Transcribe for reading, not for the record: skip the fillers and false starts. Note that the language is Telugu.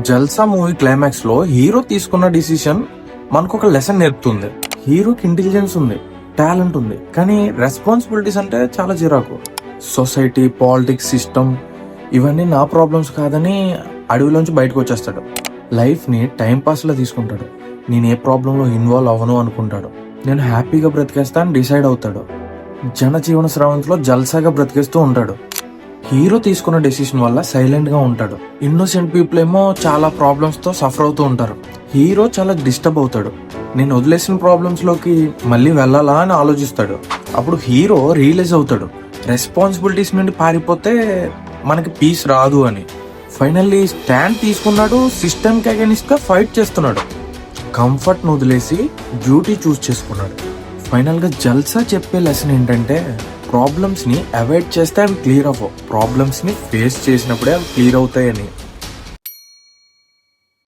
జల్సా మూవీ క్లైమాక్స్ లో హీరో తీసుకున్న డిసిషన్ మనకు ఒక లెసన్ నేర్పుతుంది. హీరోకి ఇంటెలిజెన్స్ ఉంది, టాలెంట్ ఉంది, కానీ రెస్పాన్సిబిలిటీస్ అంటే చాలా చిరాకు. సొసైటీ, పాలిటిక్స్, సిస్టమ్ ఇవన్నీ నా ప్రాబ్లమ్స్ కాదని అడవిలోంచి బయటకు వచ్చేస్తాడు. లైఫ్ ని టైం పాస్ లా తీసుకుంటాడు. నేను ఏ ప్రాబ్లంలో ఇన్వాల్వ్ అవ్వను అనుకుంటాడు. నేను హ్యాపీగా బ్రతికేస్తా అని డిసైడ్ అవుతాడు. జనజీవన స్రవంతిలో జల్సాగా బ్రతికేస్తూ ఉంటాడు. హీరో తీసుకున్న డెసిషన్ వల్ల సైలెంట్ గా ఉంటాడు. ఇన్నోసెంట్ పీపుల్ ఏమో చాలా ప్రాబ్లమ్స్ తో సఫర్ అవుతూ ఉంటారు. హీరో చాలా డిస్టర్బ్ అవుతాడు. నేను వదిలేసిన ప్రాబ్లమ్స్ లోకి మళ్ళీ వెళ్ళాలా అని ఆలోచిస్తాడు. అప్పుడు హీరో రియలైజ్ అవుతాడు, రెస్పాన్సిబిలిటీస్ నుండి పారిపోతే మనకి పీస్ రాదు అని. ఫైనల్లీ స్టాండ్ తీసుకున్నాడు. సిస్టమ్ కి అగైనిస్ట్ గా ఫైట్ చేస్తున్నాడు. కంఫర్ట్ ను వదిలేసి బ్యూటీ చూస్ చేసుకున్నాడు. ఫైనల్ గా జల్సా చెప్పే లెసన్ ఏంటంటే, ప్రాబ్లమ్స్ ని అవాయిడ్ చేస్తే అవి క్లియర్ అవ్వవు, ప్రాబ్లమ్స్ ని ఫేస్ చేసినప్పుడే అవి క్లియర్ అవుతాయని.